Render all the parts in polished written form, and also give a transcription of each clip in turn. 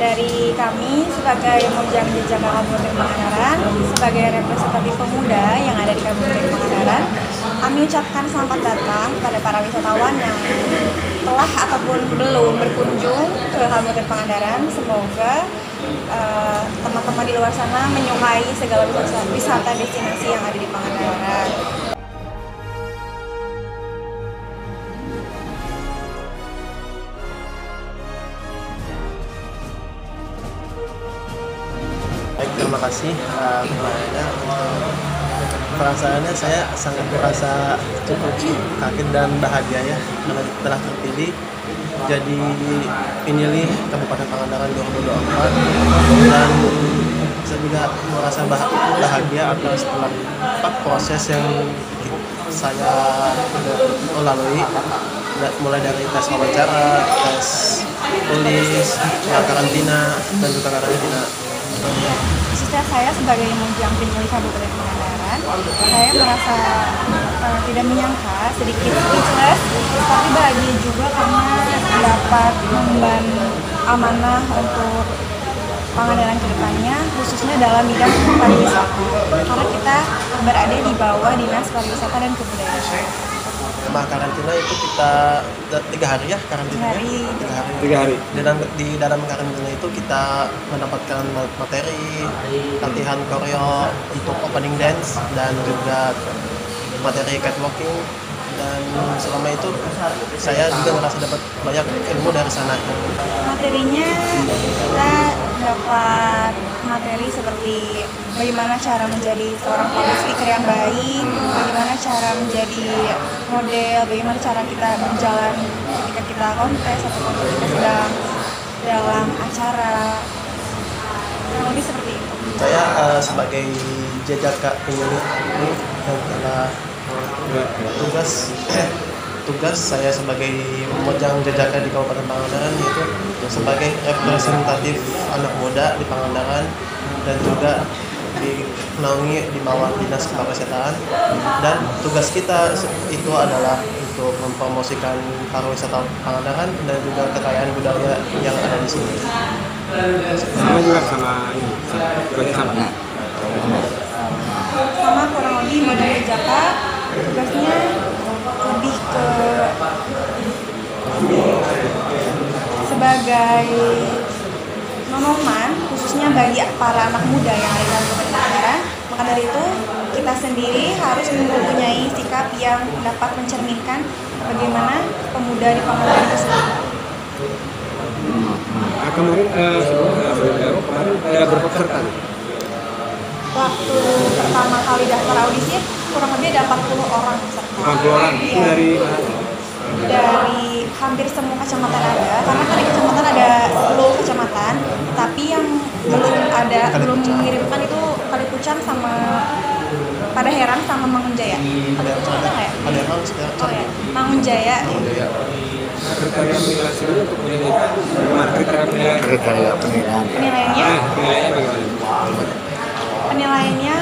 Dari kami sebagai Mojang Jejaka Kabupaten Pangandaran, sebagai representatif pemuda yang ada di Kabupaten Pangandaran, kami ucapkan selamat datang kepada para wisatawan yang telah ataupun belum berkunjung ke Kabupaten Pangandaran. Semoga teman-teman di luar sana menyukai segala wisata destinasi yang ada di Pangandaran. Baik, terima kasih kepada perasaannya. Saya sangat merasa cukup kaget dan bahagia ya karena telah terpilih jadi penilih Kabupaten Pangandaran 2024, dan saya juga merasa bahagia atas setelah proses yang saya lalui, mulai dari tes wawancara, tes tulis, karantina, dan juga karantina. Khususnya saya sebagai Mojang penilih Kabupaten Pangandaran, saya merasa tidak menyangka, sedikit speechless, tapi bahagia juga karena dapat memban amanah untuk Pangandaran ke depannya, khususnya dalam bidang pariwisata. Karena kita berada di bawah Dinas Pariwisata dan Kebudayaan. Sama karantina itu kita 3 hari ya karantina. 3 hari. Di dalam karantina itu kita mendapatkan materi latihan koreo untuk opening dance dan juga materi catwalking, dan selama itu saya juga merasa dapat banyak ilmu dari sana. Materinya kita dapat materi seperti bagaimana cara menjadi seorang public speaker yang baik, bagaimana cara menjadi model, bagaimana cara kita berjalan ketika kita kontes atau ketika sedang dalam acara, kurang lebih seperti itu. Saya sebagai jejaka penyanyi ini yang telah tugas saya sebagai Mojang Jejaka di Kabupaten Pangandaran, yaitu sebagai representatif anak muda di Pangandaran dan juga dinaungi di bawah Dinas Pariwisata, dan tugas kita itu adalah untuk mempromosikan pariwisata Pangandaran dan juga kekayaan budaya yang ada di sini. Sama juga sama Kurang lebih Mojang Jejaka tugasnya lebih ke sebagai nonoman, khususnya bagi para anak muda yang ada di Kabupaten Pangandaran. Maka dari itu kita sendiri harus mempunyai sikap yang dapat mencerminkan bagaimana pemuda di Pangandaran itu sendiri. Kemarin ada berapa peserta? Waktu pertama kali daftar audisi kurang lebih ada 40 orang peserta. 40 orang? Itu Iya. Dari Hampir semua kecamatan ada, karena kan di kecamatan ada 10 kecamatan, tapi yang belum mengirimkan itu Kalipucang sama Padaherang sama Mangunjaya. Kalipucang ada nggak ya? Oh ya, Mangunjaya. kriteria penilaian sendiri untuk menjadi kriteria penilaian. Penilaiannya penilaiannya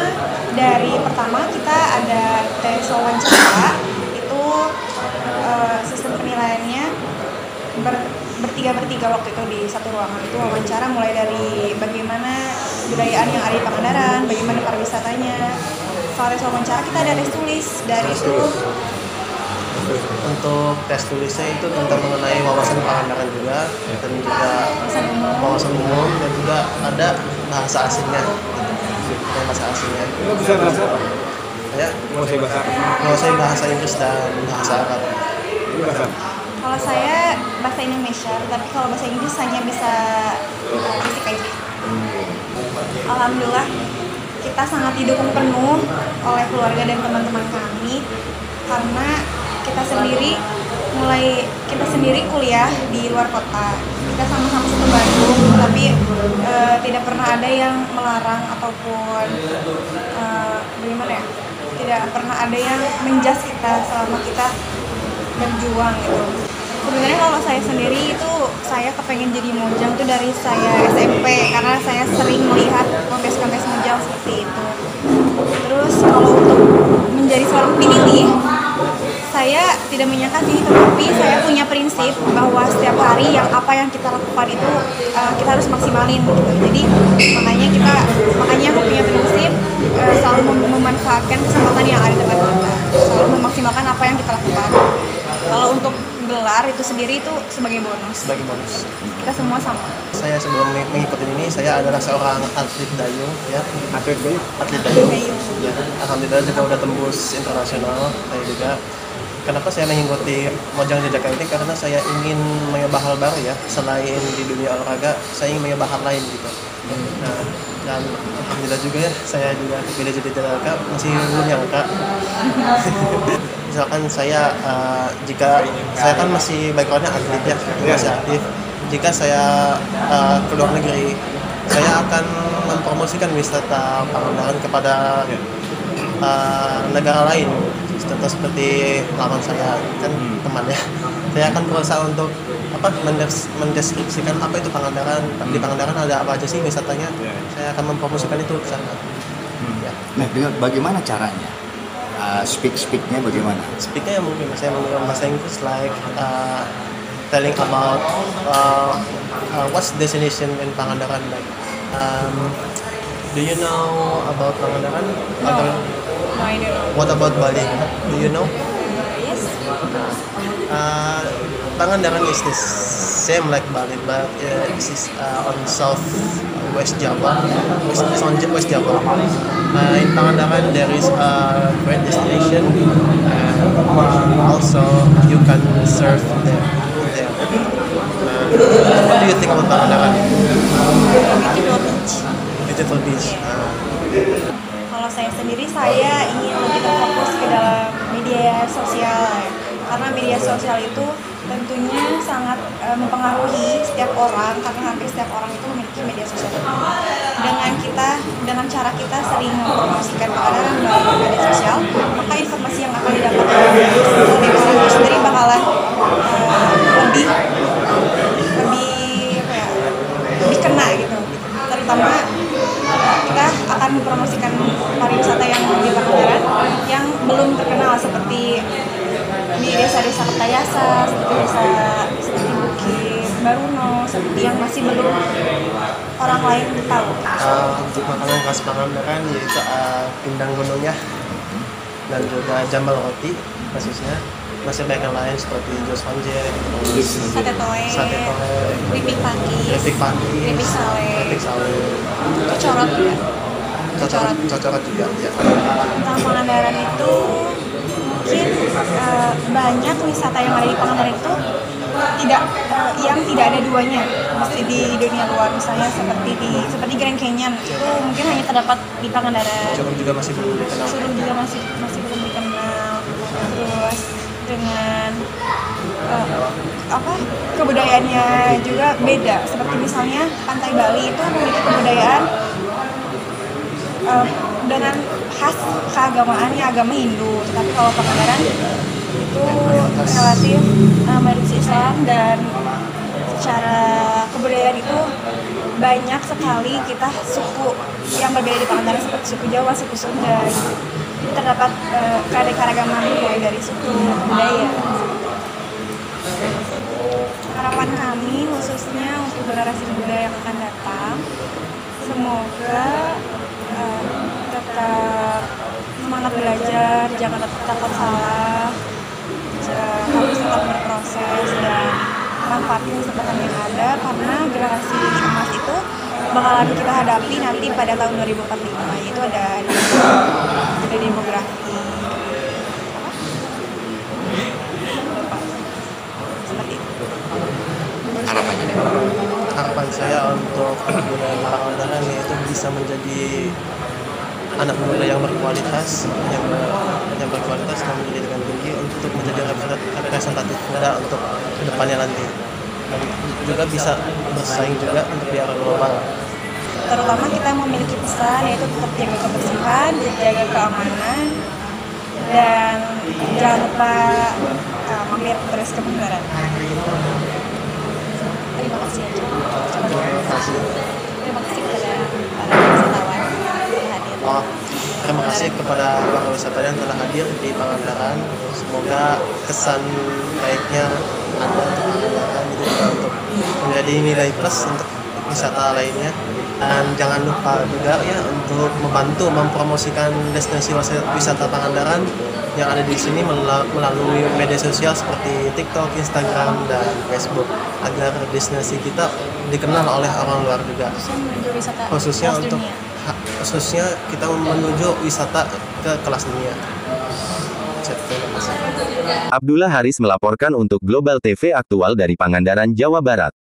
dari pertama kita ada tes wawancara, itu sistem penilaiannya bertiga waktu itu di satu ruangan. Itu wawancara mulai dari bagaimana kebudayaan yang ada di Pangandaran, bagaimana pariwisatanya. Soal tes wawancara kita ada tes tulis, dari itu Untuk tes tulisnya itu tentang mengenai wawasan Pangandaran juga, dan juga wawasan umum, dan juga ada bahasa asingnya. Bahasa asingnya. Itu bisa bahasa apa? Ya, menguasai bahasa Inggris dan bahasa Arab. Ini bahasa. kalau saya bahasa Indonesia, tapi kalau bahasa Inggris hanya bisa basic aja. Alhamdulillah kita sangat didukung penuh oleh keluarga dan teman-teman kami, karena kita sendiri kuliah di luar kota. Kita sama-sama satu Bandung, tapi tidak pernah ada yang melarang ataupun bagaimana ya, tidak pernah ada yang menjas kita selama kita berjuang gitu. Sebenarnya kalau saya sendiri itu saya kepengen jadi Mojang tuh dari saya SMP, karena saya sering melihat kontes-kontes Mojang seperti itu. Terus kalau untuk menjadi seorang penilih, saya saya tidak menyangka sih, tetapi saya punya prinsip bahwa setiap hari apa yang kita lakukan itu kita harus maksimalin gitu. Jadi makanya aku punya prinsip selalu memanfaatkan kesempatan yang ada di depan kita, selalu memaksimalkan apa yang kita lakukan. Kalau untuk gelar itu sendiri itu sebagai bonus. Sebagai bonus. Kita semua sama. Saya sebelum mengikuti ini, saya adalah seorang atlet dayung, ya. Atlet dayung. Atlet dayung. Ya, alhamdulillah juga udah tembus internasional. Saya juga. Kenapa saya mengikuti Mojang Jajaka ini? Karena saya ingin mencoba hal baru ya. Selain di dunia olahraga, saya ingin mencoba hal lain gitu. Nah, dan alhamdulillah juga ya, saya juga pilih jadi jajaka, masih belum nyangka. Misalkan saya jika saya kan masih backgroundnya atlet ya, masih aktif. Jika saya ke luar negeri, saya akan mempromosikan wisata Pangandaran kepada negara lain. Contoh seperti lawan saya kan teman ya. Saya akan berusaha untuk mendeskripsikan apa itu Pangandaran. Di Pangandaran ada apa aja sih wisatanya. Saya akan mempromosikan itu ke sana. Ya. Nah, bagaimana caranya? Speaknya bagaimana? Speaknya mungkin saya menggunakan bahasa Inggris like telling about what's destination in Pangandaran like. Do you know about Pangandaran? No, I don't know. What about Bali? Do you know? Yes. Pangandaran is the same like Bali, but this is on South West Java. It's on West Java. In Pangandaran there is a great destination, and also you can surf there. What do you think about Pangandaran? Beautiful beach. Beautiful beach. Kalau saya sendiri, saya ingin lebih terfokus ke dalam media sosial ya. Karena media sosial itu tentunya sangat mempengaruhi setiap orang, karena hampir setiap orang itu memiliki media sosial. Dengan cara kita sering mempromosikan Pangandaran melalui media sosial, maka informasi yang akan didapatkan oleh orang itu sendiri bakalan lebih kena gitu. Terutama kita akan mempromosikan pariwisata yang di Pangandaran yang belum terkenal seperti di desa-desa Kertayasa, seperti Bukit Baruno, seperti yang masih belum orang lain tahu. Untuk makanan khas Pangandaran yaitu pindang gunungnya dan juga jambal roti khususnya. Masih banyak yang lain seperti jos panjer, Sate toe, keripik pagi, keripik sale, cocorot juga. Cocorot juga ya. Tentang Pangandaran itu mungkin banyak wisata yang ada di Pangandaran itu yang tidak ada duanya mesti di dunia luar, misalnya seperti Grand Canyon itu mungkin hanya terdapat di Pangandaran. Curug juga masih belum dikenal. Curug juga masih belum dikenal. Terus dengan kebudayaannya juga beda, seperti misalnya Pantai Bali itu memiliki kebudayaan dengan khas keagamaannya agama Hindu, tetapi kalau Pangandaran itu relatif mayoritas Islam, dan secara kebudayaan itu banyak sekali kita suku yang berbeda di Pangandaran, seperti suku Jawa, suku Sunda. Jadi terdapat keanekaragaman mulai dari suku budaya. Harapan kami khususnya untuk generasi muda yang akan datang, semoga tetap semangat belajar, jangan takut salah, harus tetap berproses dan manfaatin kesempatan yang ada, karena generasi emas itu bakalan kita hadapi nanti pada tahun 2045, yaitu ada demografi seperti itu. Harapan saya untuk budaya Pangandaran yaitu bisa menjadi anak muda yang berkualitas, yang berkualitas dan pendidikan tinggi untuk menjadi representatif negara untuk kedepannya nanti, dan juga bisa bersaing juga untuk di area global. Terutama kita memiliki pesan yaitu tetap jaga kebersihan, jaga keamanan, dan jangan lupa mampir terus ke Pangandaran. Terima kasih aja. Terima kasih kepada para wisatawan yang hadir. terima kasih kepada para wisatawan yang telah hadir di Pangandaran. Semoga kesan baiknya ada untuk Pangandaran itu juga untuk menjadi nilai plus untuk wisata lainnya. Dan jangan lupa juga ya untuk membantu mempromosikan destinasi wisata Pangandaran yang ada di sini melalui media sosial seperti TikTok, Instagram, dan Facebook agar destinasi kita dikenal oleh orang luar juga. Menuju wisata Khususnya kelas untuk dunia. khususnya kita menuju wisata ke kelas dunia. Terima kasih. Abdullah Haris melaporkan untuk Global TV Aktual dari Pangandaran, Jawa Barat.